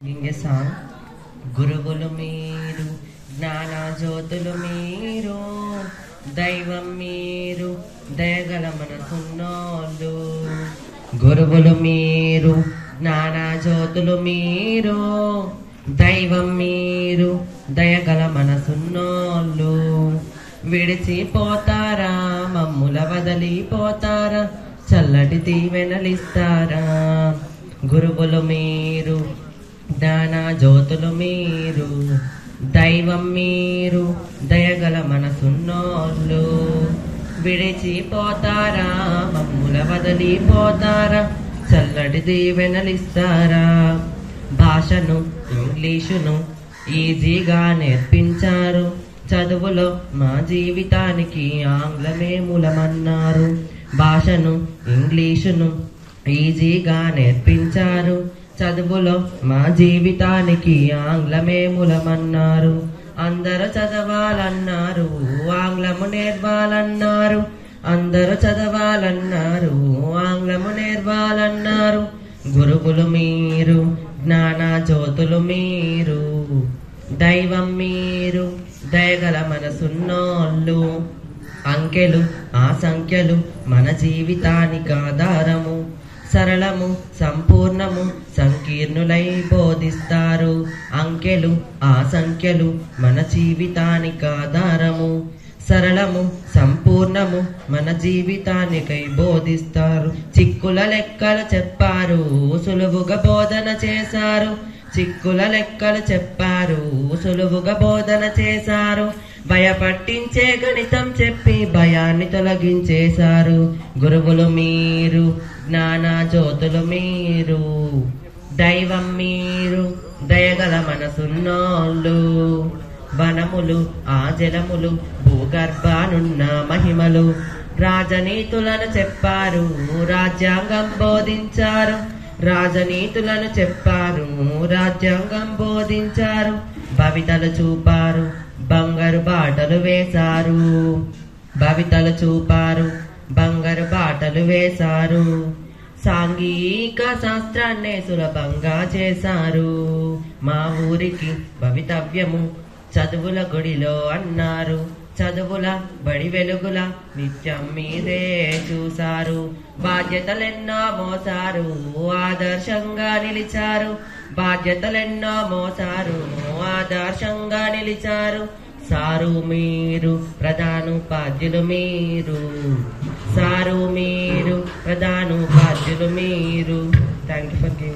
Singing song. గురువులు మీరు, జ్ఞాన జ్యోతులు మీరు, దైవం మీరు, దయగల మనసున్నోళ్ళు. గురువులు మీరు, జ్ఞాన జ్యోతులు మీరు, దైవం మీరు, దయగల మనసున్నోళ్ళు. విడిచిపోతారా, మమ్ముల వదలిపోతారా, చల్లటి దీవెనలిస్తారా. గురువులు మీరు, జ్ఞాన జ్యోతులు మీరు, దైవం మీరు, దయగల మనసున్నోళ్ళు. విడిచిపోతారా, మమ్ముల వదలిపోతారా, చల్లటి దీవెనలిస్తారా. భాషను ఇంగ్లీషును ఈజీగా నేర్పించారు, చదువులో మా జీవితానికి ఆంగ్లమే మూలమన్నారు. భాషను ఇంగ్లీషును ఈజీగా నేర్పించారు, చదువులో మా జీవితానికి ఆంగ్లమే మూలమన్నారు. అందరూ చదవాలన్నారు, ఆంగ్లము నేర్వాలన్నారు. అందరూ చదవాలన్నారు, ఆంగ్లము నేర్వాలన్నారు. గురువులు మీరు, జ్ఞాన జ్యోతులు మీరు, దైవం మీరు, దయగల మనసున్నోళ్ళు. అంకెలు ఆ సంఖ్యలు మన జీవితానికి ఆధారము, సరళము సంపూర్ణము సంకీర్ణులై బోధిస్తారు. అంకెలు ఆ సంఖ్యలు మన జీవితానికి ఆధారము, సరళము సంపూర్ణము మన జీవితానికై బోధిస్తారు. చిక్కుల లెక్కలు చెప్పారు, సులువుగా బోధన చేశారు. చిక్కుల లెక్కలు చెప్పారు, సులువుగా బోధన చేశారు. భయపట్టించే గణితం చెప్పి భయాన్ని తొలగించేశారు. గురువులు మీరు, జ్ఞాన జ్యోతులు మీరు, దైవం మీరు, దయగల మనసున్నోళ్ళు. వనములు ఆ జలములు, భూగర్భానున్న మహిమలు, రాజనీతులను చెప్పారు, రాజ్యాంగం బోధించారు. రాజనీతులను చెప్పారు, రాజ్యాంగం బోధించారు. భవితలు చూపారు, బంగారు బాటలు వేశారు. భవితలు చూపారు, బంగారు బాటలు వేశారు. సాంఘిక శాస్త్రాన్నే సులభంగా చేశారు. మా ఊరికి భవితవ్యము చదువుల గుడిలో అన్నారు. చదువుల బడి వెలుగుల నిత్యం మీదే చూశారు. బాధ్యతలెన్నో మోసారు, ఆదర్శంగా నిలిచారు. బాధ్యతలెన్నో మోసారు, ఆదర్శంగా నిలిచారు. సారు మీరు, ప్రధానోపాధ్యులు మీరు. సారు మీరు, ప్రధానోపాధ్యులు మీరు. Thank you for giving.